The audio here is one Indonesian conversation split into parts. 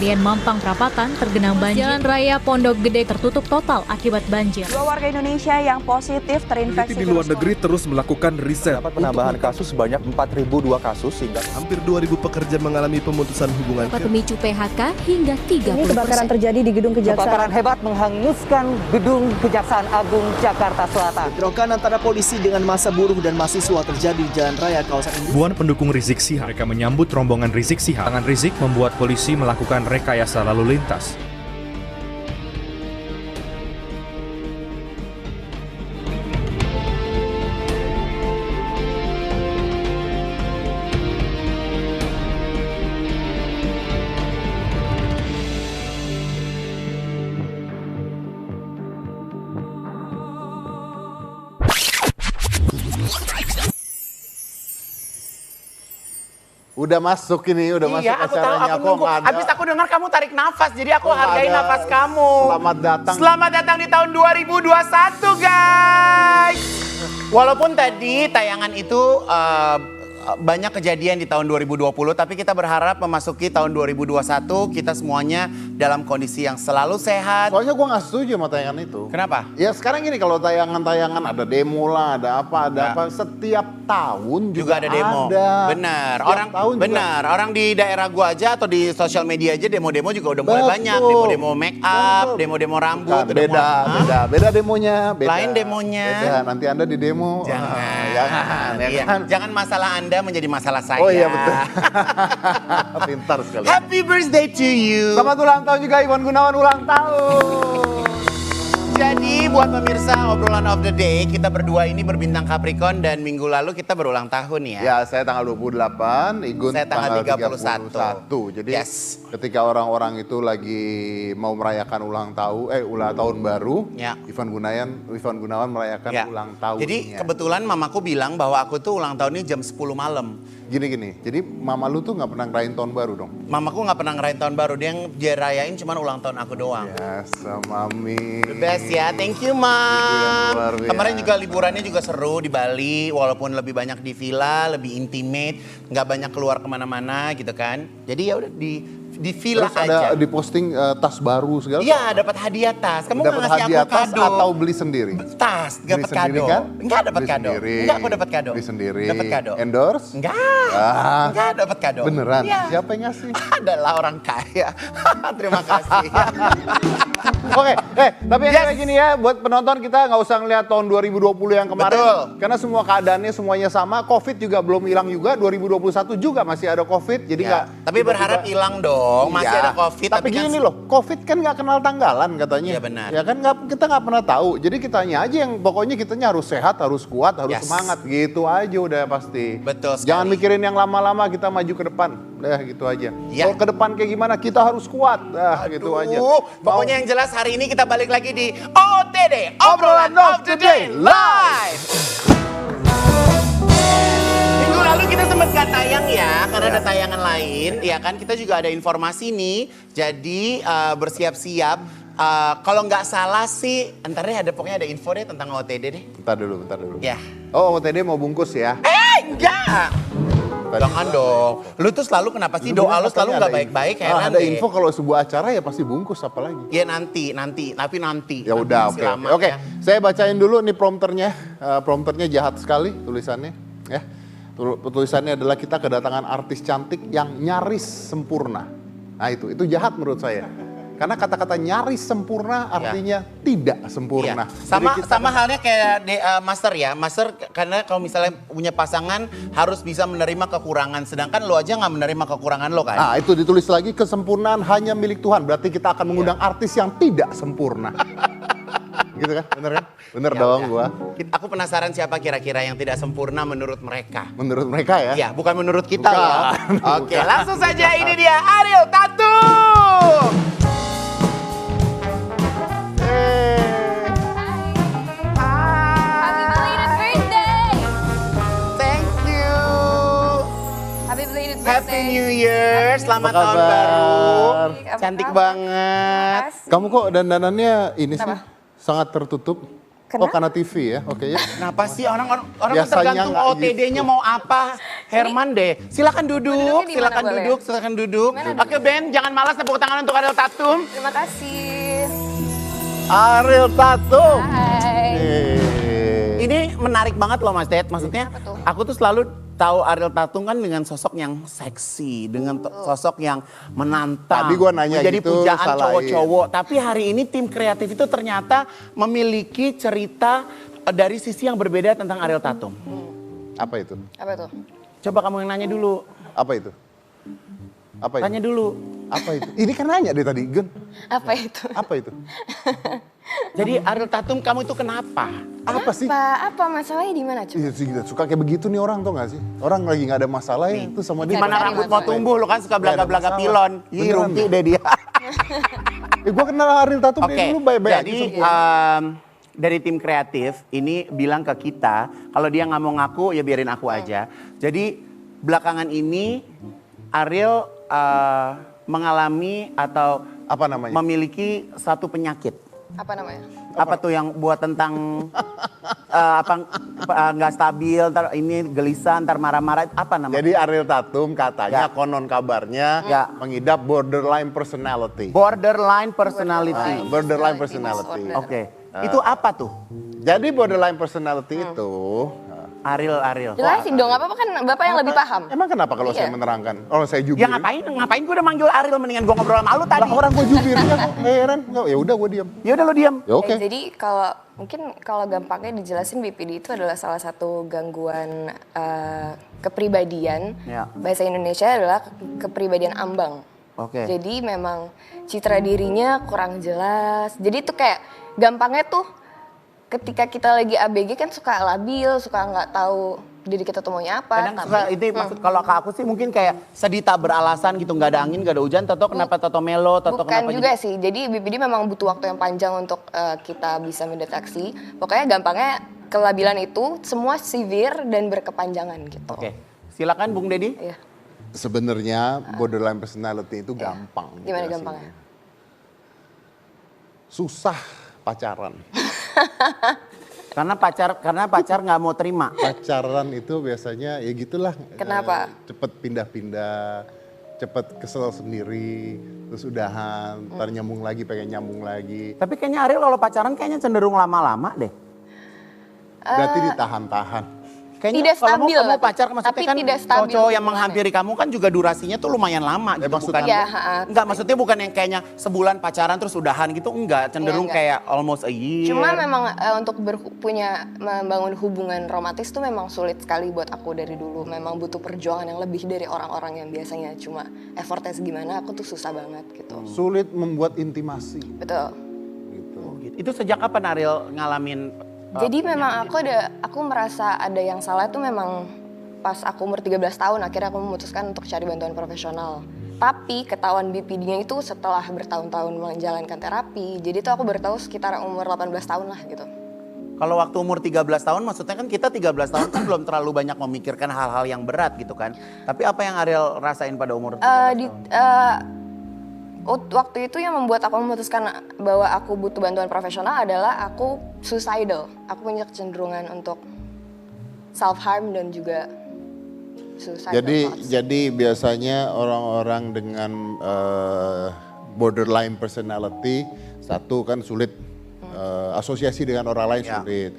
Tendian Mampang Perapatan tergenang banjir. Jalan Raya Pondok Gede tertutup total akibat banjir. 2 warga Indonesia yang positif terinfeksi di luar negeri terus melakukan riset. Dapat penambahan kasus sebanyak 4.002 kasus sehingga Hampir 2.000 pekerja mengalami pemutusan hubungan Dapat memicu PHK hingga 30%. Ini kebakaran terjadi di gedung Kebakaran kejaksaan. hebat menghanguskan gedung Kejaksaan Agung Jakarta Selatan. Bentrokan antara polisi dengan massa buruh dan mahasiswa terjadi di Jalan Raya kawasan industri. Ribuan pendukung Rizik Syihab. Mereka menyambut rombongan Rizik Syihab. Tangan Rizik membuat polisi melakukan rekayasa lalu lintas. Udah masuk ini, udah masuk Iya, aku tahu, acaranya aku nunggu. Habis aku dengar kamu tarik nafas, jadi aku hargai nafas kamu. Selamat datang. Selamat datang di tahun 2021, guys. Walaupun tadi tayangan itu banyak kejadian di tahun 2020, tapi kita berharap memasuki tahun 2021 kita semuanya dalam kondisi yang selalu sehat. Soalnya gue gak setuju sama tayangan itu. Kenapa? Ya sekarang gini, kalau tayangan-tayangan ada demo lah, ada apa. Setiap tahun juga ada demo. Benar. Orang di daerah gua aja atau di sosial media aja demo-demo juga udah mulai banyak. Demo-demo make up, demo-demo rambut. Beda demonya. Lain demonya. Beda, nanti Anda di demo. Jangan. Ya kan? Jangan masalah Anda menjadi masalah saya. Oh iya betul. Pintar sekali. Happy birthday to you. Selamat ulang tahun juga Iwan Gunawan, ulang tahun. Jadi buat pemirsa obrolan of the day, kita berdua ini berbintang Capricorn dan minggu lalu kita berulang tahun ya. Ya, saya tanggal 28, Igun Saya tanggal 31. Jadi ketika orang-orang itu lagi mau merayakan ulang tahun baru, Ivan Gunawan merayakan ulang tahunnya. Jadi kebetulan mamaku bilang bahwa aku tuh ulang tahunnya jam 10 malam. Gini, jadi mama lu tuh gak pernah ngerayain tahun baru dong? Mamaku gak pernah ngerayain tahun baru, dia yang dia rayain cuma ulang tahun aku doang. Yes, mami. The best ya, thank you ma. Kemarin juga liburannya juga seru di Bali, walaupun lebih banyak di villa, lebih intimate, gak banyak keluar kemana-mana gitu kan. Jadi ya udah di villa terus aja. ada di posting tas baru segala. Iya, dapat hadiah tas. Kamu nggak ngasih aku kado? Atau beli sendiri? Tas, dapat kado. Kan? Enggak dapat kado. Enggak, aku dapat kado. Beli sendiri. Dapat kado. Endorse? Enggak. Enggak dapat kado. Beneran? Ya. Siapa yang ngasih? Adalah orang kaya. Terima kasih. Oke, tapi yang kayak gini ya, buat penonton kita nggak usah ngeliat tahun 2020 yang kemarin. Betul. Karena semua keadaannya semuanya sama, Covid juga belum hilang juga, 2021 juga masih ada Covid, jadi nggak. Tapi berharap hilang dong, masih ada Covid. Tapi gini loh, Covid kan nggak kenal tanggalan katanya. Iya benar. Ya kan kita nggak pernah tahu, jadi kitanya aja yang pokoknya kitanya harus sehat, harus kuat, harus semangat, gitu aja udah pasti. Betul sekali. Jangan mikirin yang lama-lama, kita maju ke depan. Gitu aja. Kalau ke depan kayak gimana, kita harus kuat. Gitu aja. Pokoknya yang jelas hari ini kita balik lagi di OTD, Obrolan of the Day Live. Minggu lalu kita sempat gak tayang ya, karena ada tayangan lain. Ya kan, kita juga ada informasi nih. Jadi bersiap-siap. Kalau nggak salah sih, ntar deh pokoknya ada info deh tentang OTD deh. Bentar dulu. Ya. Oh, OTD mau bungkus ya? Enggak. Jangan dong. Lu tuh selalu kenapa sih doa lu selalu nggak baik-baik? Ada info kalau sebuah acara ya pasti bungkus, apalagi. Ya nanti. Ya udah, oke. Saya bacain dulu nih prompternya. Prompternya jahat sekali tulisannya. Ya. Tulisannya adalah kita kedatangan artis cantik yang nyaris sempurna. Nah itu jahat menurut saya. Karena kata-kata nyaris sempurna artinya tidak sempurna. Iya. Sama halnya kayak Master ya. Master karena kalau misalnya punya pasangan harus bisa menerima kekurangan. Sedangkan lo aja nggak menerima kekurangan lo kan. Nah itu ditulis lagi, kesempurnaan hanya milik Tuhan. Berarti kita akan mengundang artis yang tidak sempurna. Gitu kan? Bener kan? Bener dong gua. Aku penasaran siapa kira-kira yang tidak sempurna menurut mereka. Menurut mereka ya? Iya, bukan menurut kita ya. Oke, Bukan. langsung saja ini dia Ariel Tattoo. Happy New Year, selamat tahun baru. Cantik banget. Kamu kok dandanannya ini sih sangat tertutup. Oh, karena TV ya, oke ya. Kenapa sih orang Biasanya tergantung nggak OTD-nya mau apa? Herman deh. Silakan duduk, duduknya di mana silakan boleh? duduk, silakan duduk. Oke Ben, jangan malas tepuk tangan untuk Ariel Tatum. Terima kasih. Ariel Tatum. Hai. Ini menarik banget loh Mas Ted. Maksudnya Apa tuh? aku tuh selalu tahu Ariel Tatum kan dengan sosok yang seksi, dengan sosok yang menantang. Tadi gua nanya menjadi gitu, pujaan salahin. cowok-cowok. Tapi hari ini tim kreatif itu ternyata memiliki cerita dari sisi yang berbeda tentang Ariel Tatum. Apa itu? Apa tuh? Coba kamu yang nanya dulu. Apa itu? Apa itu? Tanya dulu. Apa itu? Ini kan nanya deh tadi, Gen. Apa itu? Apa itu? Jadi Ariel Tatum kamu itu kenapa? Apa sih? Apa masalahnya di mana coba? Iya sih, suka kayak begitu nih orang tuh gak sih? Orang lagi gak ada masalah ya, itu sama dia. Gimana Cari rambut mau masalah. tumbuh, lu kan suka Nggak ada belaga-belaga masalah. pilon. Ih, Beneran rugi loh. deh dia. Gue kenal Ariel Tatum Oke, dari dulu baik-baik jadi aja. dari tim kreatif ini bilang ke kita, kalau dia nggak mau ngaku ya biarin aku aja. Jadi belakangan ini Ariel mengalami atau Apa namanya? memiliki satu penyakit. Apa namanya? Apa tuh yang buat tentang nggak stabil, ntar ini gelisah, ntar marah-marah, apa namanya? Jadi Ariel Tatum katanya Ya. konon kabarnya Ya. mengidap borderline personality. Borderline personality. Borderline personality. disorder. Oke, itu apa tuh? Jadi borderline personality itu, Ariel. Jelasin dong, apa kan Bapak yang lebih paham. emang kenapa kalau Iya. saya menerangkan? Oh saya jubir. Ya ngapain gue udah manggil Ariel, mendingan gue ngobrol sama lu tadi. Lah orang gue jubirnya kok, heran. Ya udah gue diam. Ya udah lu diam. Ya oke. Jadi kalau gampangnya dijelasin BPD itu adalah salah satu gangguan kepribadian. Ya. Bahasa Indonesia adalah kepribadian ambang. Oke. Jadi memang citra dirinya kurang jelas. Jadi itu kayak gampangnya tuh ketika kita lagi ABG kan suka labil, suka nggak tahu diri kita tuh maunya apa. Kadang suka itu maksud kalau ke aku sih mungkin kayak sedih tak beralasan gitu, nggak ada angin, nggak ada hujan, toto kenapa toto melo, toto Bukan kenapa juga sih, jadi BPD memang butuh waktu yang panjang untuk kita bisa mendeteksi. Pokoknya gampangnya kelabilan itu semua severe dan berkepanjangan gitu. Oke, silakan Bung Deddy. Iya. Sebenarnya borderline personality itu gampang. Gimana dijelasinnya. gampangnya? Susah pacaran. Karena pacar nggak mau terima. Pacaran itu biasanya ya gitulah. Kenapa? Cepet pindah-pindah, cepet kesel sendiri, terus udahan, ntar nyambung lagi, pengen nyambung lagi. Tapi kayaknya Ariel kalau pacaran kayaknya cenderung lama-lama deh. Berarti ditahan-tahan. Kayaknya Tidak kalau stabil, kamu pacar maksudnya tapi kan tidak stabil cowok yang hubungannya. menghampiri kamu kan juga durasinya tuh lumayan lama gitu. maksudnya- Bukan, Ya, enggak maksudnya bukan yang kayaknya sebulan pacaran terus udahan gitu, enggak. Cenderung Enggak. kayak almost a year. Cuma memang untuk membangun hubungan romantis tuh memang sulit sekali buat aku dari dulu. Memang butuh perjuangan yang lebih dari orang-orang yang biasanya cuma effortnya segimana, aku tuh susah banget gitu. Sulit membuat intimasi. Betul. Gitu. Itu sejak kapan Ariel ngalamin? Jadi memang aku merasa ada yang salah itu memang pas aku umur 13 tahun akhirnya aku memutuskan untuk cari bantuan profesional. Tapi ketahuan BPD-nya itu setelah bertahun-tahun menjalankan terapi. Jadi tuh aku baru tahu sekitar umur 18 tahun lah gitu. Kalau waktu umur 13 tahun maksudnya kan kita 13 tahun kan belum terlalu banyak memikirkan hal-hal yang berat gitu kan. Tapi apa yang Ariel rasain pada umur 13 tahun? Waktu itu yang membuat aku memutuskan bahwa aku butuh bantuan profesional adalah aku suicidal. Aku punya kecenderungan untuk self harm dan juga suicidal. Jadi biasanya orang-orang dengan borderline personality, satu kan sulit asosiasi dengan orang lain sulit.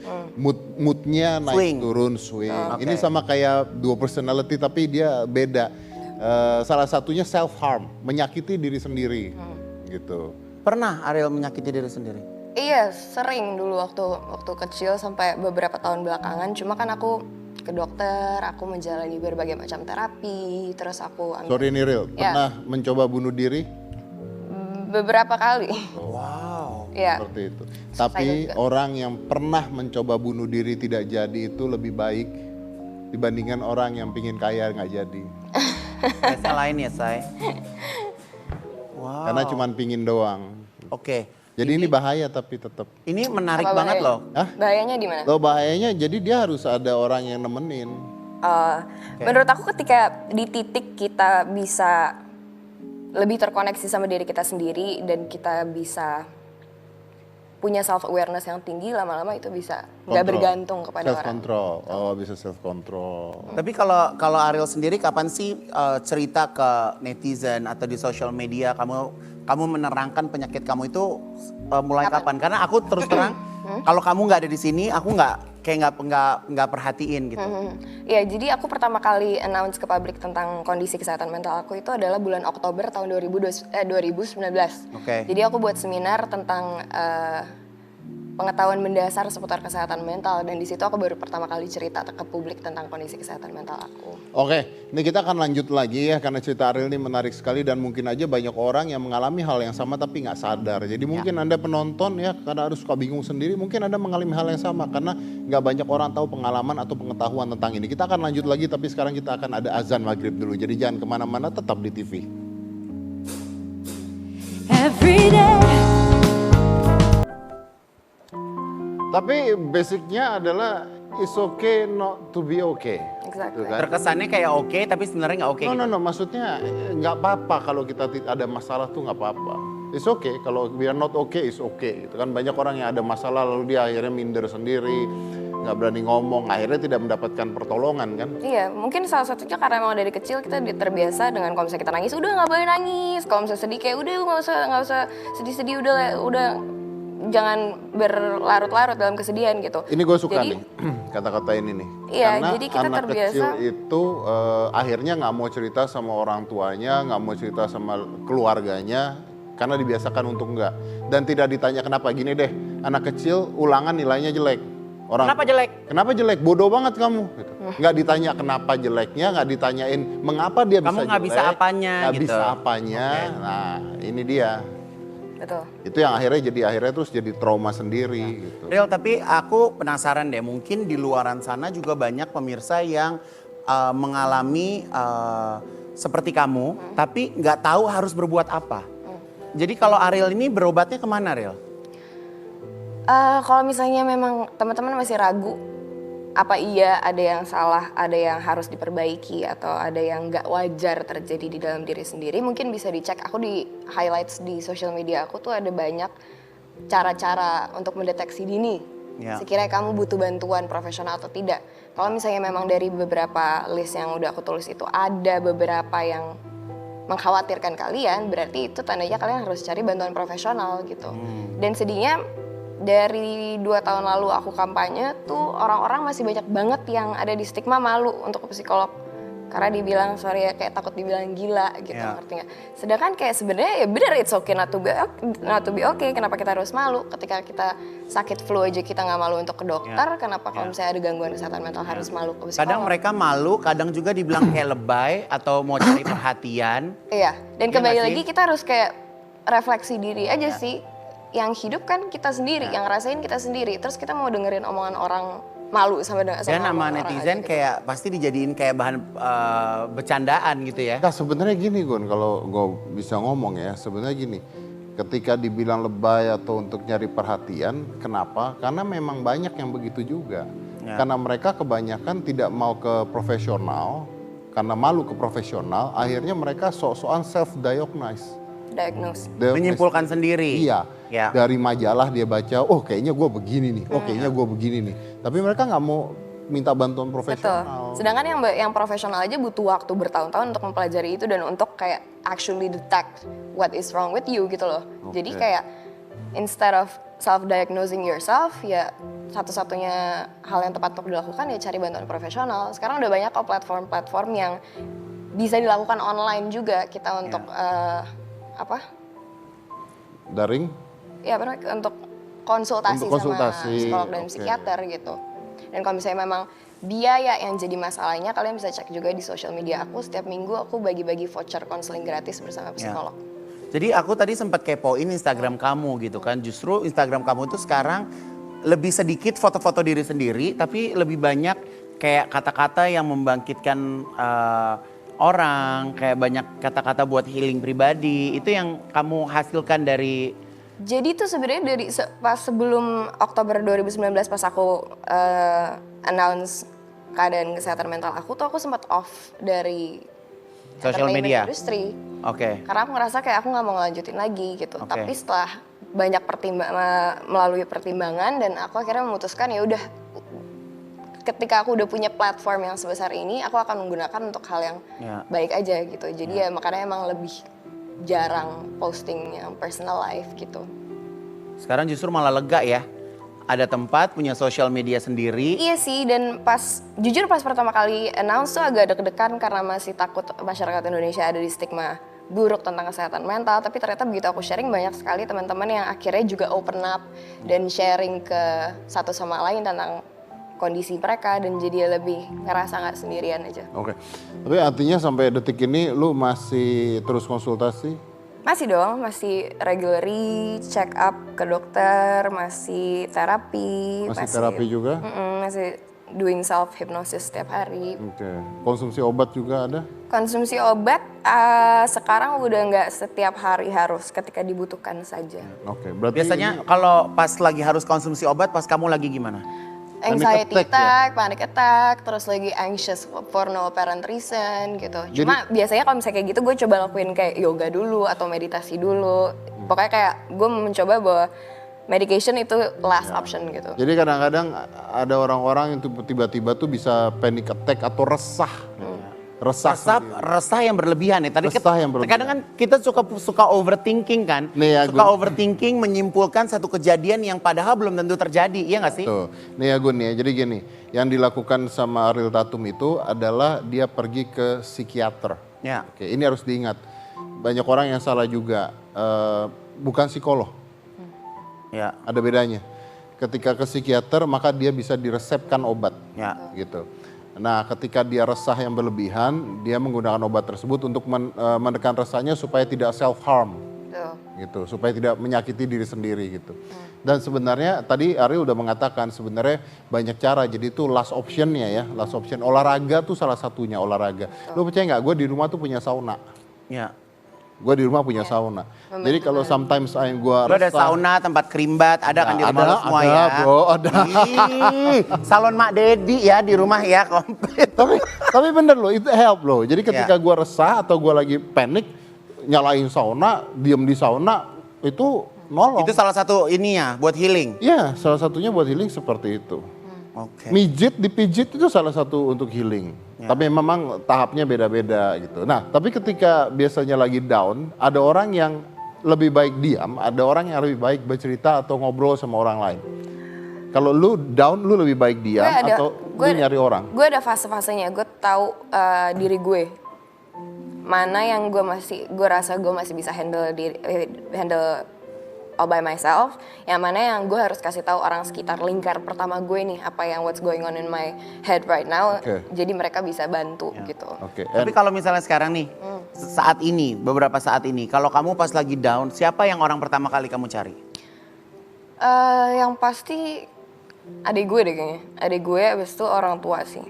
Moodnya naik Swing. turun swing. Oke. Ini sama kayak dua personality tapi dia beda. Salah satunya self harm, menyakiti diri sendiri, gitu. Pernah Ariel menyakiti diri sendiri? Iya, sering dulu waktu kecil sampai beberapa tahun belakangan. Cuma kan aku ke dokter, aku menjalani berbagai macam terapi, terus aku ambil Sorry nih Ril, Ya. pernah mencoba bunuh diri? beberapa kali. Wow. Iya. Seperti itu. Suicide Tapi juga. orang yang pernah mencoba bunuh diri tidak jadi itu lebih baik dibandingkan orang yang pingin kaya nggak jadi. Biasanya lain ya, Say. Wow. Karena cuma pingin doang. Oke. Jadi ini bahaya tapi tetap. Ini menarik Apa banget bahaya? loh. Hah? Bahayanya di mana? Lo bahayanya jadi dia harus ada orang yang nemenin. Menurut aku ketika di titik kita bisa lebih terkoneksi sama diri kita sendiri dan kita bisa punya self awareness yang tinggi, lama-lama itu bisa nggak bergantung kepada self orang. control. Oh, bisa self control. Tapi kalau Ariel sendiri kapan sih cerita ke netizen atau di sosial media kamu menerangkan penyakit kamu itu mulai kapan? Karena aku terus terang kalau kamu nggak ada di sini, aku nggak perhatiin gitu. Ya, jadi aku pertama kali announce ke publik tentang kondisi kesehatan mental aku itu adalah bulan Oktober tahun 2019. Oke. Jadi aku buat seminar tentang pengetahuan mendasar seputar kesehatan mental, dan di situ aku baru pertama kali cerita ke publik tentang kondisi kesehatan mental aku. Oke, ini kita akan lanjut lagi ya karena cerita Ariel ini menarik sekali dan mungkin aja banyak orang yang mengalami hal yang sama tapi nggak sadar. Jadi mungkin Anda penonton ya karena harus suka bingung sendiri, mungkin Anda mengalami hal yang sama karena nggak banyak orang tahu pengalaman atau pengetahuan tentang ini. Kita akan lanjut lagi tapi sekarang kita akan ada azan maghrib dulu. Jadi jangan kemana-mana, tetap di TV. Tapi basicnya adalah it's okay not to be okay. Exactly. Kan? Terkesannya kayak oke, tapi sebenarnya nggak oke. No, maksudnya nggak apa-apa kalau kita ada masalah tuh nggak apa-apa. It's okay, kalau we are not okay, it's okay. Gitu kan banyak orang yang ada masalah lalu dia akhirnya minder sendiri, nggak berani ngomong, akhirnya tidak mendapatkan pertolongan kan? Iya, mungkin salah satunya karena emang dari kecil kita terbiasa dengan kalau misalnya kita nangis, udah nggak boleh nangis. Kalau misalnya sedih kayak udah nggak usah sedih-sedih, udah jangan berlarut-larut dalam kesedihan gitu. Ini gue suka nih kata-kata ini nih. Iya, karena jadi kita anak terbiasa. kecil itu akhirnya nggak mau cerita sama orang tuanya, nggak mau cerita sama keluarganya karena dibiasakan untuk enggak. Dan tidak ditanya kenapa. Gini deh, anak kecil ulangan nilainya jelek. Kenapa jelek? Kenapa jelek? Bodoh banget kamu. Gitu. Nggak ditanya kenapa jeleknya, nggak ditanyain mengapa dia bisa jelek. Kamu nggak bisa apanya nggak gitu. bisa apanya. Okay. Nah ini dia. Betul. Itu yang akhirnya terus jadi trauma sendiri gitu. Real, tapi aku penasaran deh, mungkin di luaran sana juga banyak pemirsa yang mengalami seperti kamu, tapi nggak tahu harus berbuat apa. Jadi kalau Ariel ini berobatnya kemana, Real? Kalau misalnya memang teman-teman masih ragu, apa iya ada yang salah, ada yang harus diperbaiki, atau ada yang nggak wajar terjadi di dalam diri sendiri, mungkin bisa dicek. Aku di highlights di social media aku tuh ada banyak cara-cara untuk mendeteksi dini. Sekiranya kamu butuh bantuan profesional atau tidak. Kalau misalnya memang dari beberapa list yang udah aku tulis itu ada beberapa yang mengkhawatirkan kalian, berarti itu tandanya kalian harus cari bantuan profesional gitu. Dan sedihnya dari 2 tahun lalu aku kampanye tuh orang-orang masih banyak banget yang ada di stigma malu untuk ke psikolog. Karena dibilang, sorry ya, kayak takut dibilang gila gitu, ngerti nggak? Sedangkan kayak sebenarnya ya bener, it's okay not to be okay. Kenapa kita harus malu? Ketika kita sakit flu aja kita nggak malu untuk ke dokter, kenapa kalau misalnya ada gangguan kesehatan mental harus malu ke psikolog? Kadang mereka malu, kadang juga dibilang kayak lebay atau mau cari perhatian. Iya, dan Iya kembali nggak lagi sih? kita harus kayak refleksi diri aja sih. Yang hidup kan kita sendiri, yang ngerasain kita sendiri. Terus kita mau dengerin omongan orang malu sama Dan sama sama orang netizen aja gitu. kayak pasti dijadiin kayak bahan bercandaan gitu ya. Nah sebenarnya gini Gun, kalau gue bisa ngomong ya, sebenarnya gini. Ketika dibilang lebay atau untuk nyari perhatian, kenapa? Karena memang banyak yang begitu juga. Karena mereka kebanyakan tidak mau ke profesional, karena malu ke profesional, akhirnya mereka sok-sokan self-diagnose. Menyimpulkan sendiri. Iya, dari majalah dia baca, oh kayaknya gue begini nih, oh kayaknya gue begini nih. Tapi mereka nggak mau minta bantuan profesional. Betul. Sedangkan yang profesional aja butuh waktu bertahun-tahun untuk mempelajari itu dan untuk kayak actually detect what is wrong with you gitu loh. Jadi kayak instead of self-diagnosing yourself, ya satu-satunya hal yang tepat untuk dilakukan ya cari bantuan profesional. Sekarang udah banyak kok platform-platform yang bisa dilakukan online juga kita untuk Daring? Ya benar, untuk konsultasi sama psikolog dan psikiater gitu. Dan kalau misalnya memang biaya yang jadi masalahnya, kalian bisa cek juga di social media aku. Setiap minggu aku bagi-bagi voucher konseling gratis bersama psikolog. Jadi aku tadi sempat kepoin Instagram kamu gitu kan. Justru Instagram kamu tuh sekarang lebih sedikit foto-foto diri sendiri, tapi lebih banyak kayak kata-kata yang membangkitkan orang, kayak banyak kata-kata buat healing pribadi. Itu yang kamu hasilkan dari... Jadi tuh sebenarnya dari pas sebelum Oktober 2019 pas aku announce keadaan kesehatan mental aku tuh aku sempat off dari social media industry. Oke. Karena aku ngerasa kayak aku nggak mau ngelanjutin lagi gitu. Tapi setelah banyak melalui pertimbangan dan aku akhirnya memutuskan ya udah ketika aku udah punya platform yang sebesar ini aku akan menggunakan untuk hal yang baik aja gitu. Jadi ya makanya emang lebih jarang posting yang personal life gitu. Sekarang justru malah lega ya. Ada tempat punya sosial media sendiri. Iya sih, dan jujur pas pertama kali announce tuh agak deg-degan karena masih takut masyarakat Indonesia ada di stigma buruk tentang kesehatan mental. Tapi ternyata begitu aku sharing banyak sekali teman-teman yang akhirnya juga open up dan sharing ke satu sama lain tentang kondisi mereka dan jadi lebih ngerasa nggak sendirian aja. Oke, tapi artinya sampai detik ini lu masih terus konsultasi? Masih dong, masih regularly check up ke dokter, masih terapi. Masih terapi juga? Masih doing self hypnosis setiap hari. Oke, konsumsi obat juga ada? Konsumsi obat sekarang udah nggak setiap hari harus ketika dibutuhkan saja. Oke, berarti biasanya kalau pas lagi harus konsumsi obat, pas kamu lagi gimana? Anxiety attack, panic attack, terus lagi anxious for no apparent reason gitu. Cuma biasanya kalau misalnya kayak gitu gue coba lakuin kayak yoga dulu atau meditasi dulu. Pokoknya kayak gue mencoba bahwa medication itu last option gitu. Jadi kadang-kadang ada orang-orang yang tiba-tiba tuh bisa panic attack atau resah. Resah yang berlebihan ya. Tadi kadang kan kita suka overthinking kan. Overthinking menyimpulkan satu kejadian yang padahal belum tentu terjadi, iya nggak sih? Tuh. Nih ya Gun ya, jadi gini, yang dilakukan sama Ariel Tatum itu adalah dia pergi ke psikiater. Ya. Oke, ini harus diingat. Banyak orang yang salah juga, bukan psikolog. Ya. Ada bedanya. Ketika ke psikiater maka dia bisa diresepkan obat. Ya. Gitu. Nah, ketika dia resah yang berlebihan, dia menggunakan obat tersebut untuk menekan resahnya supaya tidak self harm, gitu, supaya tidak menyakiti diri sendiri gitu. Dan sebenarnya tadi Ariel udah mengatakan sebenarnya banyak cara. Jadi itu last optionnya ya, last option olahraga tuh salah satunya olahraga. Lu percaya nggak? Gue di rumah tuh punya sauna. Ya. Gue di rumah punya sauna. Jadi kalau sometimes gue resah. Lo ada sauna, tempat kerimbat, ada kan di rumah lo semua ya? Ada bro, ada. Salon Mak Dedi ya di rumah ya komplit. Tapi bener loh, itu help loh. Jadi ketika gue resah atau gue lagi panik, nyalain sauna, diem di sauna, itu nolong. Itu salah satu ini ya, buat healing? Iya, salah satunya buat healing seperti itu. Oke. Dipijit itu salah satu untuk healing. Tapi memang tahapnya beda-beda gitu. Nah, tapi ketika biasanya lagi down, ada orang yang lebih baik diam, ada orang yang lebih baik bercerita atau ngobrol sama orang lain. Kalau lu down, lu lebih baik diam atau lu nyari orang? Gue ada fase-fasenya, gue tahu diri gue. Mana yang gue rasa gue masih bisa handle all by myself, yang mana yang gue harus kasih tahu orang sekitar lingkar pertama gue nih apa yang what's going on in my head right now, jadi mereka bisa bantu gitu. Tapi kalau misalnya sekarang nih, beberapa saat ini, kalau kamu pas lagi down, siapa yang orang pertama kali kamu cari? Yang pasti adik gue deh kayaknya, adik gue abis itu orang tua sih.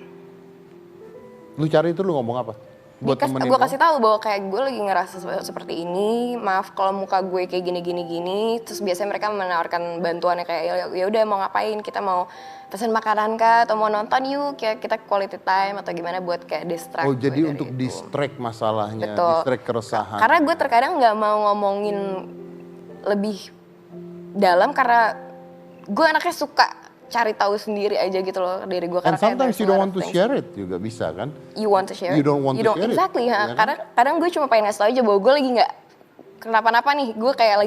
Lu cari itu lu ngomong apa? Gue kasih tahu bahwa kayak gue lagi ngerasa seperti ini, maaf kalau muka gue kayak gini. Terus biasanya mereka menawarkan bantuannya kayak ya udah mau ngapain, kita mau pesan makanan kah atau mau nonton yuk, kayak kita quality time atau gimana buat kayak distract. Oh jadi untuk distract masalahnya, distract keresahan. Karena gue terkadang nggak mau ngomongin lebih dalam karena gue anaknya suka cari tahu sendiri aja gitu loh diri gue. And sometimes you don't want to share it juga bisa kan? You want to share it? You don't want to share it. Exactly, ya. Karena kadang gue cuma pengen ngasih tau aja bahwa gue lagi nggak kenapa-napa nih. Gue kayak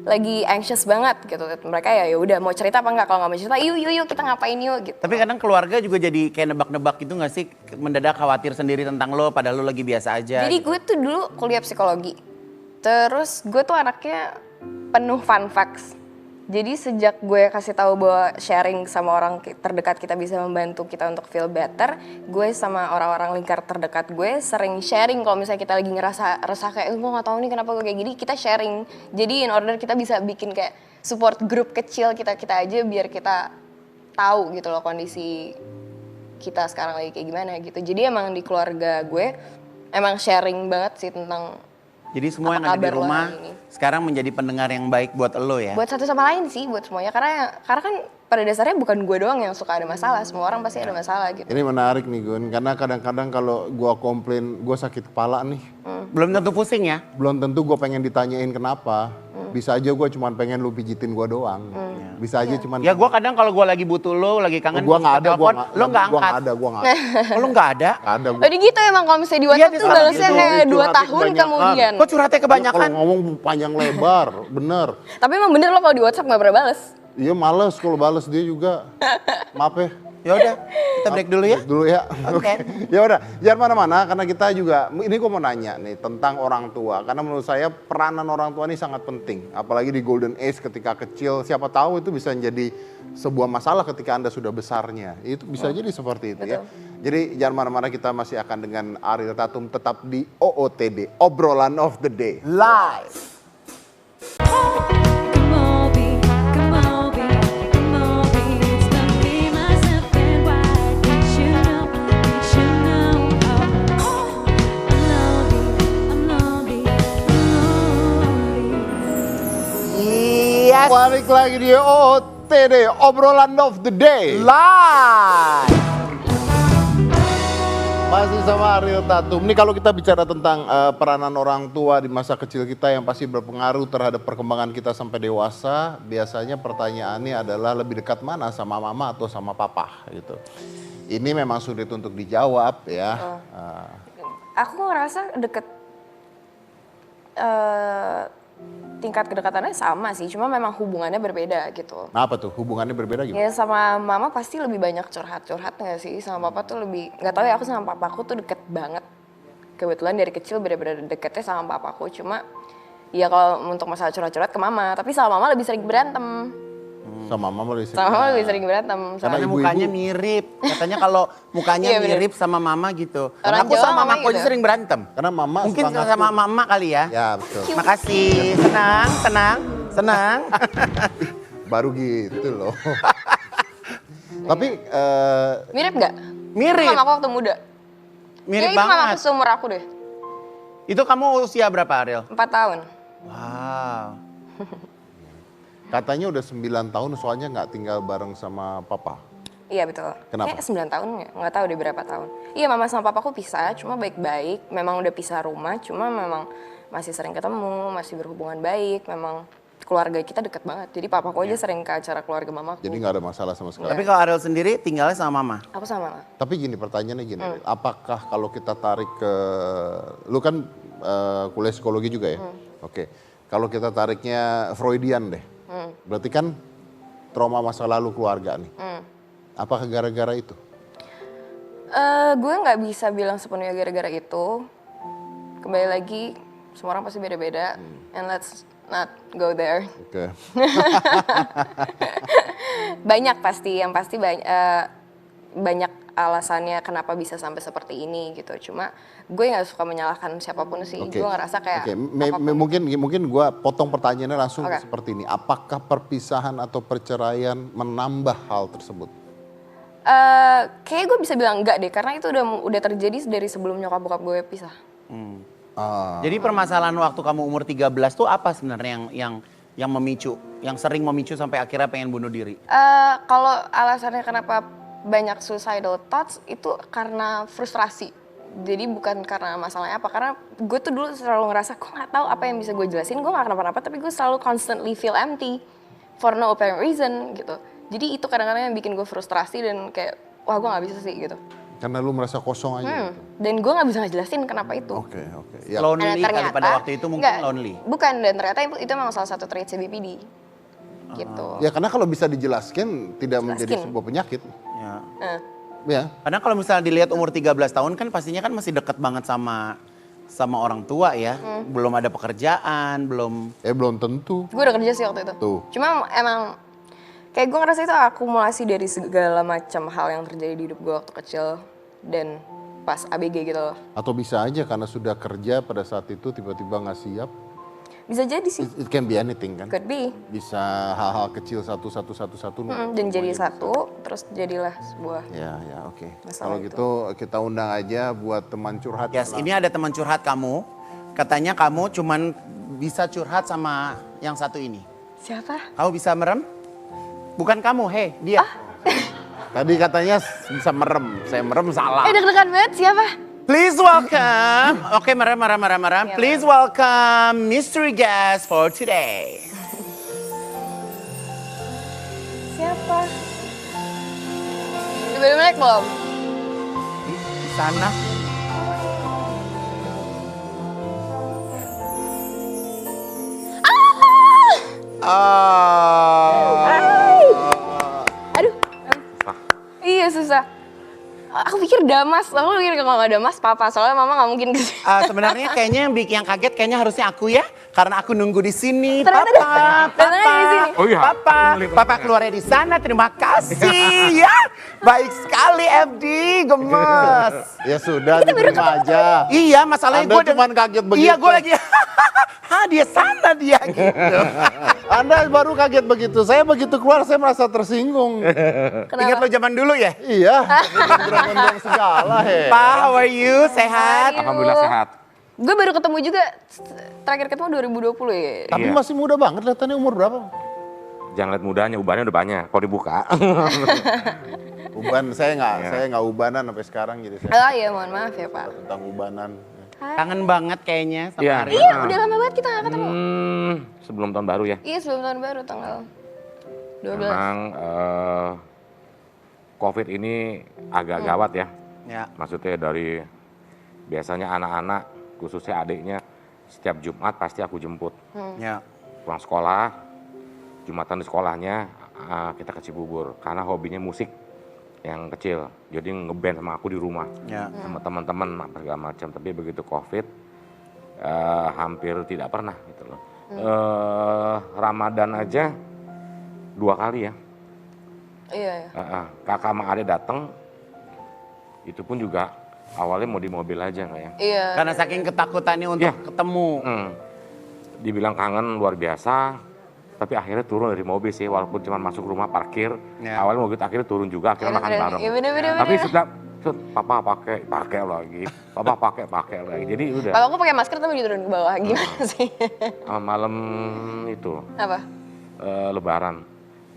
lagi anxious banget gitu. Mereka ya udah mau cerita apa enggak? Kalau nggak mau cerita, yuk kita ngapain yuk gitu. Tapi kadang keluarga juga jadi kayak nebak-nebak gitu nggak sih? Mendadak khawatir sendiri tentang lo padahal lo lagi biasa aja. Jadi gue tuh dulu kuliah psikologi. Terus gue tuh anaknya penuh fun facts. Jadi sejak gue kasih tahu bahwa sharing sama orang terdekat kita bisa membantu kita untuk feel better, gue sama orang-orang lingkar terdekat gue sering sharing kalau misalnya kita lagi ngerasa resah kayak gue nggak tahu nih kenapa gue kayak gini, kita sharing. Jadi in order kita bisa bikin kayak support group kecil kita aja biar kita tahu gitu loh kondisi kita sekarang lagi kayak gimana gitu. Jadi emang di keluarga gue emang sharing banget sih tentang jadi semua yang ada di rumah sekarang menjadi pendengar yang baik buat lo ya? Buat satu sama lain sih, buat semuanya. Karena kan pada dasarnya bukan gue doang yang suka ada masalah. Semua orang pasti ada masalah gitu. Ini menarik nih Gun, karena kadang-kadang kalau gue komplain, gue sakit kepala nih. Belum tentu pusing ya? Belum tentu gue pengen ditanyain kenapa. Bisa aja gue cuman pengen lu pijitin gue doang. Bisa aja cuman. Ya gue kadang kalau gue lagi butuh lo, lagi kangen, Gue nggak ada, lo nggak angkat. Gue nggak ada. Lo nggak ada? Nggak ada. Tadi gitu emang kalau misalnya di WhatsApp tuh balasnya kayak 2 tahun kemudian. Kok curhatnya kebanyakan? Kalau ngomong panjang lebar, bener. Tapi emang bener lo kalau di WhatsApp nggak pernah balas. Iya males kalau bales dia juga. Maaf ya. Ya udah, kita break dulu ya. Break dulu ya. Oke. Ya udah, jangan mana-mana karena kita juga ini gue mau nanya nih tentang orang tua karena menurut saya peranan orang tua ini sangat penting. Apalagi di golden age ketika kecil, siapa tahu itu bisa menjadi sebuah masalah ketika Anda sudah besarnya. Itu bisa jadi seperti itu ya. Jadi jangan mana-mana, kita masih akan dengan Ariel Tatum tetap di OOTD, Obrolan of the Day. Live. Balik lagi di OOTD, Obrolan of the Day. Live. Masih sama Ariel Tatum. Ini kalau kita bicara tentang peranan orang tua di masa kecil kita yang pasti berpengaruh terhadap perkembangan kita sampai dewasa, biasanya pertanyaannya adalah lebih dekat mana, sama mama atau sama papa gitu. Ini memang sulit untuk dijawab ya. Aku ngerasa deket, tingkat kedekatannya sama sih, cuma memang hubungannya berbeda gitu. Nah apa tuh hubungannya berbeda gimana? Ya sama mama pasti lebih banyak curhat-curhat nggak sih, sama papa tuh lebih, nggak tahu ya, aku sama papaku tuh deket banget. Kebetulan dari kecil bener-bener deketnya sama papaku, cuma ya kalau untuk masalah curhat-curhat ke mama, tapi sama mama lebih sering berantem. Sama mama lebih sering. Sama mama lebih sering berantem. Karena mukanya mirip. Katanya kalau mukanya Iya, mirip sama mama gitu. Orang Aku Jawa sama ngomongnya mamaku gitu. sering berantem. Karena mama Mungkin suka ngatur. sama mama kali ya. Ya betul. Makasih. Senang. Baru gitu loh. Tapi Mirip nggak? Mirip. Sama aku waktu muda. Mirip Ya itu mamaku banget. seumur aku deh. Itu kamu usia berapa, Ariel? 4 tahun. Wow. katanya udah 9 tahun soalnya nggak tinggal bareng sama papa. Iya betul. Kenapa? Kayak 9 tahun nggak tahu deh berapa tahun. Iya mama sama papaku pisah, cuma baik-baik. Memang udah pisah rumah, cuma memang masih sering ketemu, masih berhubungan baik. Memang keluarga kita deket banget. Jadi papaku aja sering ke acara keluarga mamaku. Jadi nggak ada masalah sama sekali. Tapi kalau Ariel sendiri tinggalnya sama mama? Aku sama mama. Tapi gini pertanyaannya gini, apakah kalau kita tarik ke, lu kan kuliah psikologi juga ya? Oke, kalau kita tariknya Freudian deh, berarti kan trauma masa lalu keluarga nih. Apakah gara-gara itu? Gue nggak bisa bilang sepenuhnya gara-gara itu. Kembali lagi, semua orang pasti beda-beda. And let's not go there. Oke. Banyak pasti, yang pasti banyak alasannya kenapa bisa sampai seperti ini gitu. Cuma gue nggak suka menyalahkan siapapun sih. Oke. Gue ngerasa kayak Oke, apapun. mungkin gue potong pertanyaannya langsung Oke. seperti ini. Apakah perpisahan atau perceraian menambah hal tersebut? Kayaknya gue bisa bilang enggak deh, karena itu udah terjadi dari sebelum nyokap bokap gue pisah. Jadi permasalahan waktu kamu umur 13 tuh apa sebenarnya yang memicu, yang sering memicu sampai akhirnya pengen bunuh diri? Kalau alasannya kenapa banyak suicidal thoughts itu karena frustrasi. Jadi bukan karena masalahnya apa, karena gue tuh dulu selalu ngerasa gue nggak tahu apa yang bisa gue jelasin, gue nggak kenapa-napa, tapi gue selalu constantly feel empty for no apparent reason gitu. Jadi itu kadang-kadang yang bikin gue frustrasi dan kayak wah gue nggak bisa sih gitu. Karena lu merasa kosong aja gitu? Dan gue nggak bisa ngejelasin kenapa itu. Oke. Ya. Lonely Dan kali pada waktu itu mungkin enggak, lonely. Bukan, dan ternyata itu memang salah satu trait CBPD. Gitu. Ya karena kalau bisa dijelaskan tidak menjadi Jelaskin. sebuah penyakit. Ya. Ya. Karena kalau misalnya dilihat umur 13 tahun kan pastinya kan masih dekat banget sama orang tua ya. Belum ada pekerjaan, belum. Belum tentu. Gue udah kerja sih waktu itu. Tuh. Cuma emang kayak gue ngerasa itu akumulasi dari segala macam hal yang terjadi di hidup gue waktu kecil dan pas ABG gitu loh. Atau bisa aja karena sudah kerja pada saat itu tiba-tiba nggak siap. Bisa jadi sih. It can be anything kan. Could be. Bisa hal-hal kecil satu. Dan jadi satu, terus jadilah sebuah. Ya, oke. Masalah Kalau itu. gitu kita undang aja buat teman curhat. Yes, ini ada teman curhat kamu. Katanya kamu cuman bisa curhat sama yang satu ini. Siapa? Kamu bisa merem? Bukan kamu, dia. Tadi katanya bisa merem, saya merem salah. Deg-degan banget, siapa? Please welcome. Oke, marah. Please welcome mystery guest for today. Siapa? Udah melek belum? Di sana. Aduh. Iya susah. Aku pikir Damas, aku pikir kalau nggak Damas papa, soalnya mama nggak mungkin kesini. Sebenarnya kayaknya yang kaget kayaknya harusnya aku ya, karena aku nunggu di sini. Ternyata di sini. Oh iya. Papa keluarnya di sana. Terima kasih ya. Baik sekali FD, gemes. Ya sudah, diterima aja. Iya, masalahnya Anda gue cuman kaget begitu. Iya, gue lagi. Dia sana dia gitu. Anda baru kaget begitu. Saya begitu keluar saya merasa tersinggung. Ingat lo zaman dulu ya? Iya. Gondrong-gondrong segala Pak, how are you? Sehat? Alhamdulillah sehat. Gue baru ketemu juga, terakhir ketemu 2020 ya. Tapi masih muda banget, kelihatannya umur berapa? Jangan lihat mudanya, ubannya udah banyak. Kalau dibuka. Uban saya nggak ubanan sampai sekarang jadi saya. Oh iya, mohon maaf ya Pak. Tentang ubanan. Kangen banget kayaknya sama Iya. Ariel. Iya, udah lama banget kita nggak ketemu. Sebelum tahun baru ya. Iya, sebelum tahun baru tanggal 12. Memang COVID ini agak gawat ya. Ya. Maksudnya dari biasanya anak-anak, khususnya adiknya, setiap Jumat pasti aku jemput. Ya. Pulang sekolah, Jumatan di sekolahnya kita ke Cibubur. Karena hobinya musik yang kecil. Jadi ngeband sama aku di rumah. Ya. Sama teman-teman segala macam. Tapi begitu COVID, hampir tidak pernah gitu loh. Ramadan aja 2 kali ya. Iya. Kakak sama adek datang, itu pun juga awalnya mau di mobil aja nggak ya? Iya. Karena saking ketakutannya untuk ketemu. Dibilang kangen luar biasa, tapi akhirnya turun dari mobil sih, walaupun cuma masuk rumah parkir. Awalnya mobil akhirnya turun juga, akhirnya makan bareng. Iya bener. Tapi sudah, papa pakai lagi, papa pakai lagi. Jadi udah. Kalau aku pakai masker tapi diturun ke bawah gimana sih? Malam itu. Apa? Lebaran,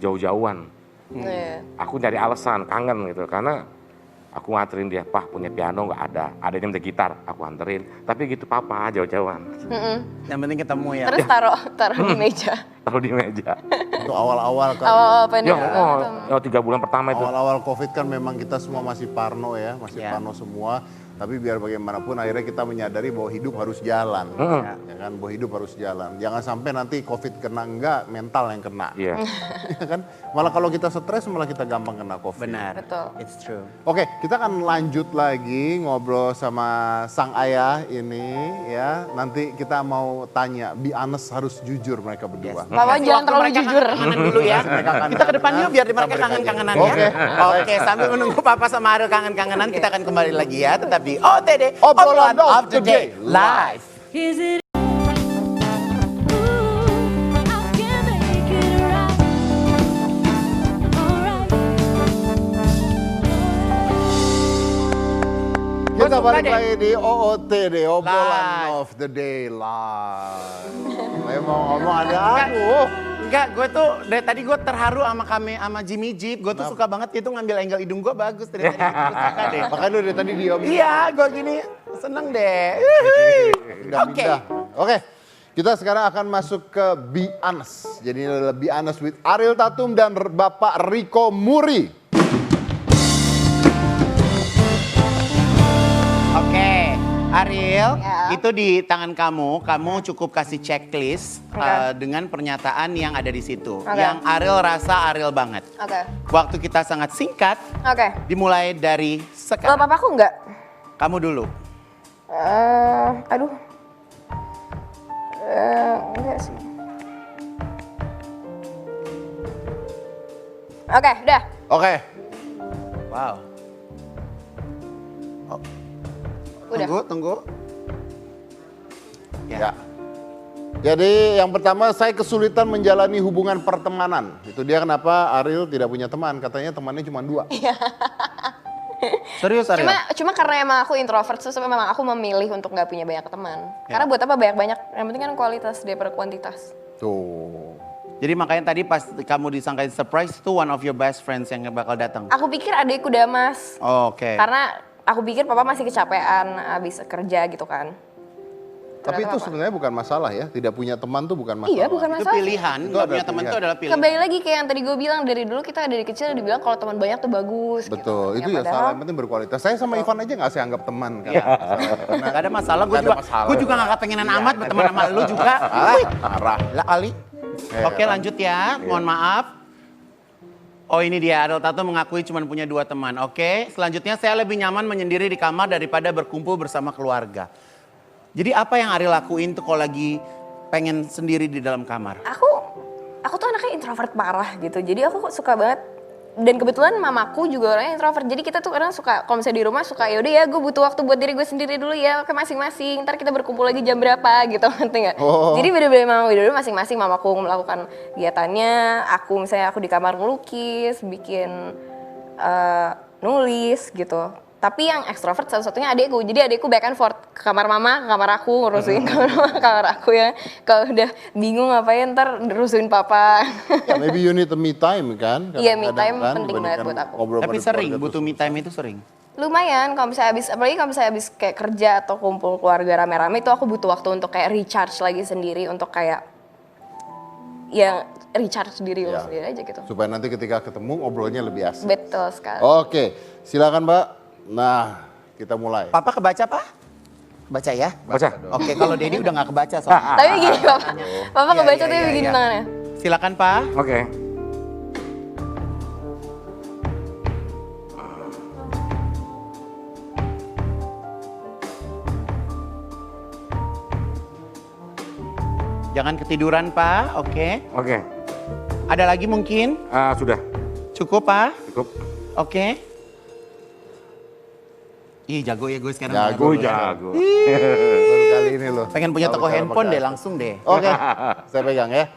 jauh-jauhan. Iya. Aku cari alasan kangen gitu karena aku nganterin dia, Pak punya piano nggak ada, adanya minta gitar, aku anterin. Tapi gitu papa jauh-jauhan. Yang penting ketemu ya. Terus taruh di meja. Taruh di meja. Itu awal-awal kan. Awal pendek. 3 bulan pertama itu. Awal-awal COVID kan memang kita semua masih parno ya, masih parno semua. Tapi biar bagaimanapun akhirnya kita menyadari bahwa hidup harus jalan. Ya kan, bahwa hidup harus jalan. Jangan sampai nanti COVID kena enggak, mental yang kena. Iya. Ya kan? Malah kalau kita stres malah kita gampang kena COVID. Benar. Betul. It's true. Oke, kita akan lanjut lagi ngobrol sama sang ayah ini ya. Nanti kita mau tanya, be honest harus jujur mereka berdua. Papa jangan terlalu jujur. Kangen dulu ya. Kita ke depan yuk biar mereka kangen-kangenan ya. Oke, sambil menunggu Papa sama Ariel kangen-kangenan, kita akan kembali lagi ya. Tetap di OTD, obrolan of the day live. Kita balik lagi di OOTD, obrolan of the day live. Ngomong ada aku. Enggak, gue tuh dari tadi gue terharu sama Jimmy Jeep. Gue tuh suka banget dia tuh ngambil angle hidung gue bagus dari tadi. Gue suka deh. Makanya lu dari tadi diam. Iya, gue gini seneng deh. Oke. Oke, kita sekarang akan masuk ke Be Honest. Jadi ini adalah Be Honest with Ariel Tatum dan Bapak Rico Muri. Oke, Ariel, itu di tangan kamu cukup kasih checklist dengan pernyataan yang ada di situ. Yang Ariel rasa Ariel banget. Oke. Waktu kita sangat singkat, dimulai dari sekarang. Kalau papaku enggak? Kamu dulu. Aduh. Enggak sih. Oke, udah. Oke. Wow. Udah. Tunggu. Ya. Jadi yang pertama saya kesulitan menjalani hubungan pertemanan. Itu dia kenapa Ariel tidak punya teman. Katanya temannya cuma 2. Serius Ariel? Cuma karena emang aku introvert, terus memang aku memilih untuk nggak punya banyak teman. Karena buat apa banyak-banyak, yang penting kan kualitas daripada kuantitas. Tuh. Jadi makanya tadi pas kamu disangkain surprise tuh one of your best friends yang bakal datang. Aku pikir adikku Damas. Oh, oke. Karena aku pikir papa masih kecapean abis kerja gitu kan. Tapi itu Ternyata sebenarnya bukan masalah ya, tidak punya teman tuh bukan masalah. Iya, bukan Itu masalah. pilihan, Itu nggak ada punya teman pilihan. itu adalah pilihan. Kembali lagi kayak yang tadi gue bilang, dari dulu kita dari kecil dibilang kalau teman banyak tuh bagus. Betul, gitu. itu ya padahal- salah, yang penting berkualitas. Saya sama Ivan aja nggak saya anggap teman kan. Iya. Nggak ada masalah, Nggak ada masalah. gue juga nggak kepengenan amat berteman sama lu juga. Wih, Marah. lah Ali. Oke lanjut ya, mohon maaf. Oh ini dia, Ariel Tatum mengakui cuma punya 2 teman. Oke, selanjutnya saya lebih nyaman menyendiri di kamar daripada berkumpul bersama keluarga. Jadi apa yang Ariel lakuin tuh kalau lagi pengen sendiri di dalam kamar? Aku tuh anaknya introvert parah gitu. Jadi aku suka banget. Dan kebetulan mamaku juga orangnya introvert. Jadi kita tuh kadang suka, kalau misalnya di rumah suka yaudah ya gue butuh waktu buat diri gue sendiri dulu ya ke masing-masing. Ntar kita berkumpul lagi jam berapa gitu, ngerti nggak? Oh. Jadi bener-bener memang dulu masing-masing mamaku melakukan kegiatannya. Aku misalnya aku di kamar ngelukis, bikin nulis gitu. Tapi yang ekstrovert satu-satunya adekku. Jadi adekku back and forth ke kamar mama, ke kamar aku, ngurusin kamar mama, kamar aku ya. Kalau udah bingung ngapain ntar rusuhin papa. Ya, maybe you need a me time kan? Iya, me Kadang-kadang time kan, penting banget buat aku. ngobrol Tapi pada sering, keluarga butuh tuh me time itu sering. Lumayan kalau misalnya apalagi kalau misalnya habis kayak kerja atau kumpul keluarga rame-rame itu aku butuh waktu untuk kayak recharge lagi sendiri untuk kayak yang recharge diri Ya. sendiri aja gitu. supaya nanti ketika ketemu ngobrolnya lebih asik. Betul sekali. Oke, silakan Mbak. Nah, kita mulai. Papa kebaca, Pak? Baca ya? Baca. Oke, kalau Dedi udah nggak kebaca soalnya. Tapi gini Papa Iya, kebaca iya, tuh iya, begini iya. tangannya. Silakan, Pak. Oke. Jangan ketiduran, Pak. Oke. Oke. Ada lagi mungkin? Sudah. Cukup, Pak? Cukup. Oke. Ih, jago ya gue sekarang. Jago, Jago. Baru kali ini loh. Pengen punya Tahu toko cara handphone pakai. deh, langsung deh. Oke, saya pegang ya.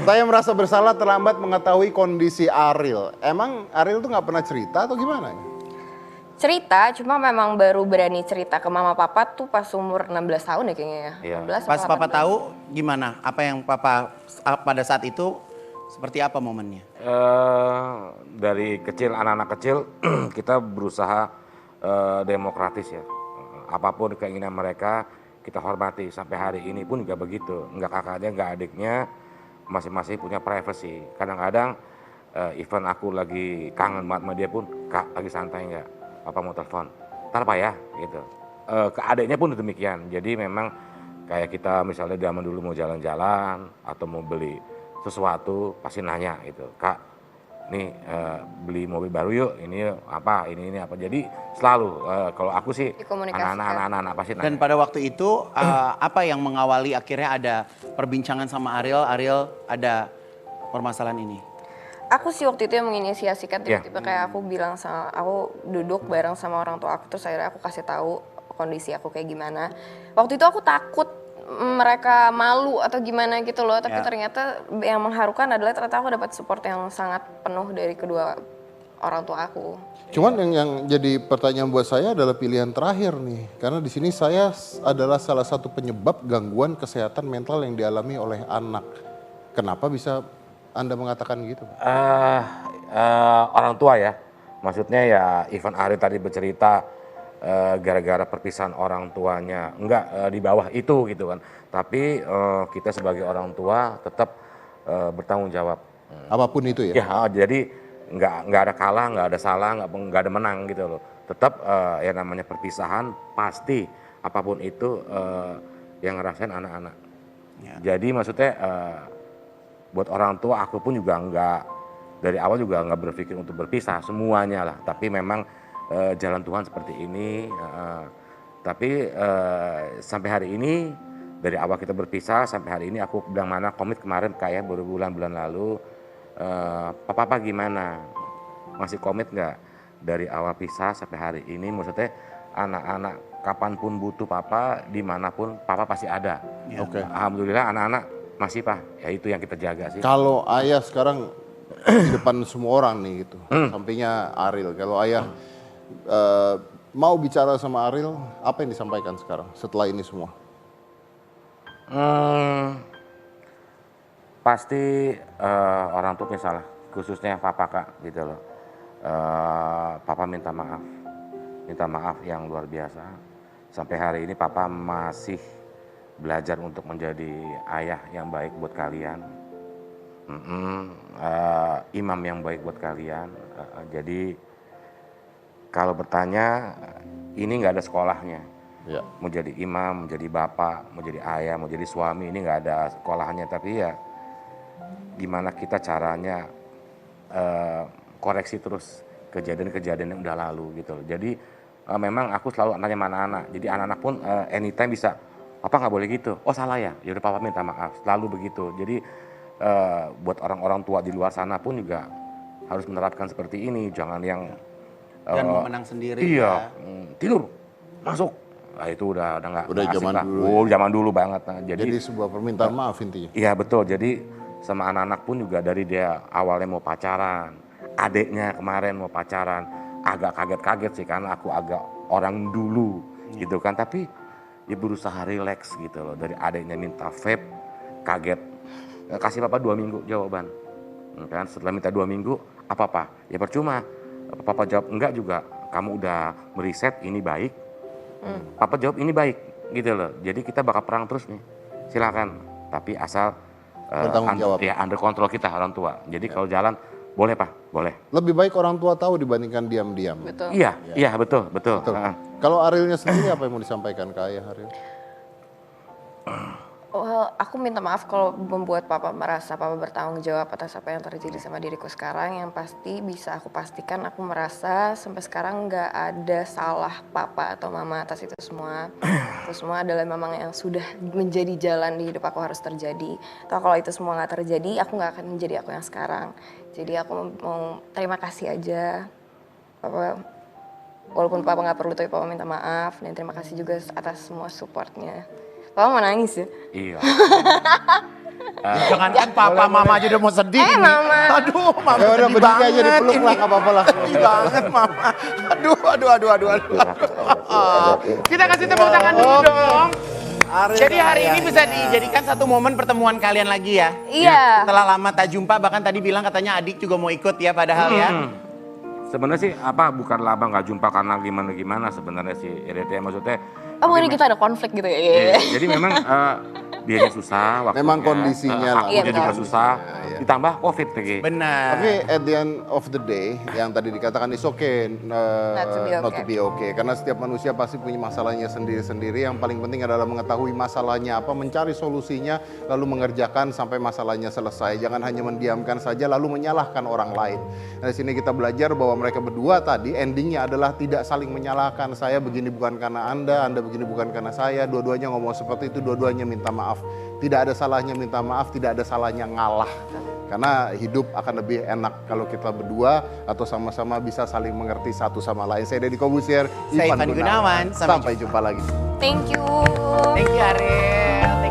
Saya merasa bersalah terlambat mengetahui kondisi Ariel. Emang Ariel tuh nggak pernah cerita atau gimana? Cerita, cuma memang baru berani cerita ke mama papa tuh pas umur 16 tahun ya kayaknya ya. Iya. 16 Pas apa Papa 18. tahu gimana? Apa yang Papa pada saat itu seperti apa momennya? Dari kecil, anak-anak kecil kita berusaha demokratis ya. Apapun keinginan mereka kita hormati. Sampai hari ini pun juga begitu. Enggak kakaknya, enggak adiknya, masing-masing punya privacy. Kadang-kadang even aku lagi kangen banget sama dia pun, Kak lagi santai enggak? Papa mau telepon. Ntar Pak ya, gitu. Ke adiknya pun demikian. Jadi memang kayak kita misalnya zaman dulu mau jalan-jalan atau mau beli sesuatu pasti nanya gitu, Kak nih beli mobil baru yuk, ini apa, ini apa. Jadi selalu kalau aku sih Dikomunikasikan. anak-anak pasti nanya. Dan pada waktu itu apa yang mengawali akhirnya ada perbincangan sama Ariel ada permasalahan ini? Aku sih waktu itu yang menginisiasikan Iya. tiba-tiba kayak aku bilang sama aku duduk bareng sama orang tua aku terus akhirnya aku kasih tahu kondisi aku kayak gimana. Waktu itu aku takut mereka malu atau gimana gitu loh, tapi Ya. ternyata yang mengharukan adalah ternyata aku dapat support yang sangat penuh dari kedua orang tua aku. Cuman yang jadi pertanyaan buat saya adalah pilihan terakhir nih, karena di sini saya adalah salah satu penyebab gangguan kesehatan mental yang dialami oleh anak. Kenapa bisa Anda mengatakan gitu? Orang tua ya, maksudnya ya Ivan Ari tadi bercerita gara-gara perpisahan orang tuanya, enggak di bawah itu gitu kan. Tapi kita sebagai orang tua tetap bertanggung jawab. Apapun itu ya? Ya, jadi nggak ada kalah, nggak ada salah, nggak ada menang gitu loh. Tetap yang namanya perpisahan pasti apapun itu yang ngerasain anak-anak. Ya. Jadi maksudnya buat orang tua aku pun juga nggak dari awal juga nggak berpikir untuk berpisah semuanya lah. Tapi memang jalan Tuhan seperti ini. Tapi sampai hari ini dari awal kita berpisah sampai hari ini aku bilang mana komit kemarin kayak baru bulan-bulan lalu. Papa gimana? Masih komit nggak dari awal pisah sampai hari ini? Maksudnya anak-anak kapanpun butuh papa, dimanapun papa pasti ada. Ya. Oke. Alhamdulillah anak-anak masih Pak. Ya itu yang kita jaga sih. Kalau ayah sekarang di depan semua orang nih gitu, sampingnya Ariel. Kalau ayah mau bicara sama Ariel, apa yang disampaikan sekarang setelah ini semua? Pasti orang tua salah, khususnya papa Kak gitu loh. Papa minta maaf. minta maaf yang luar biasa. Sampai hari ini papa masih belajar untuk menjadi ayah yang baik buat kalian. Imam yang baik buat kalian. Jadi kalau bertanya, ini nggak ada sekolahnya. Ya. Mau jadi imam, mau jadi bapak, mau jadi ayah, mau jadi suami, ini nggak ada sekolahnya. Tapi ya gimana kita caranya koreksi terus kejadian-kejadian yang udah lalu gitu loh. Jadi memang aku selalu nanya mana anak. Jadi anak-anak pun anytime bisa, papa nggak boleh gitu. Oh salah ya, yaudah papa minta maaf. Selalu begitu. Jadi buat orang-orang tua di luar sana pun juga harus menerapkan seperti ini. Jangan yang Dan mau menang sendiri. Iya, tidur, masuk. Nah itu udah nggak asik zaman lah. dulu. Oh, zaman dulu banget. Nah, Jadi sebuah permintaan maaf intinya. Iya betul. Jadi sama anak-anak pun juga dari dia awalnya mau pacaran, adeknya kemarin mau pacaran, agak kaget-kaget sih karena aku agak orang dulu gitu kan. Tapi dia berusaha relax gitu loh. Dari adeknya minta vape, kaget. Kasih papa 2 minggu jawaban. Kan setelah minta 2 minggu, apa-apa? Ya percuma. Papa jawab enggak juga. Kamu udah meriset ini baik. Papa jawab ini baik gitu loh. Jadi kita bakal perang terus nih. Silakan. Tapi asal bertanggung jawab. Ya under kontrol kita orang tua. Jadi kalau jalan boleh Pak, boleh. Lebih baik orang tua tahu dibandingkan diam-diam. Betul. Iya betul. Kalau Arielnya sendiri apa yang mau disampaikan ke ayah Ariel? Well, aku minta maaf kalau membuat papa merasa papa bertanggung jawab atas apa yang terjadi sama diriku sekarang. Yang pasti bisa aku pastikan aku merasa sampai sekarang nggak ada salah papa atau mama atas itu semua. Itu semua adalah memang yang sudah menjadi jalan di hidup aku harus terjadi. Kalau itu semua nggak terjadi, aku nggak akan menjadi aku yang sekarang. Jadi aku mau terima kasih aja, papa. Walaupun papa nggak perlu, tapi papa minta maaf dan terima kasih juga atas semua supportnya. Papa mau nangis ya? Iya. Jangan kan papa, mama aja udah mau sedih. Mama. Aduh, mama Ya udah sedih berdiri banget. aja dipeluk lah, nggak apa-apa lah. Sedih banget mama. Aduh. Kita kasih tepuk tangan dulu dong. Jadi hari ini bisa dijadikan satu momen pertemuan kalian lagi ya? Iya. Setelah lama tak jumpa, bahkan tadi bilang katanya adik juga mau ikut ya padahal ya. Sebenarnya sih bukan laba nggak jumpa karena gimana sebenarnya sih Irete maksudnya. Oh ini kita ada konflik gitu ya? Iya. Jadi memang biayanya susah, waktunya. Memang kondisinya lah. Akunya juga susah, ditambah COVID lagi. Benar. Tapi at the end of the day, yang tadi dikatakan is okay, not to be okay. Karena setiap manusia pasti punya masalahnya sendiri-sendiri. Yang paling penting adalah mengetahui masalahnya apa, mencari solusinya, lalu mengerjakan sampai masalahnya selesai. Jangan hanya mendiamkan saja lalu menyalahkan orang lain. Nah, di sini kita belajar bahwa mereka berdua tadi endingnya adalah tidak saling menyalahkan. Saya begini bukan karena Anda begini bukan karena saya. Dua-duanya ngomong seperti itu, dua-duanya minta maaf. Tidak ada salahnya minta maaf, tidak ada salahnya ngalah. Karena hidup akan lebih enak kalau kita berdua atau sama-sama bisa saling mengerti satu sama lain. Saya Deddy Kobusier, Saya Ivan Gunawan. Sampai jumpa lagi. Thank you. Thank you Ariel.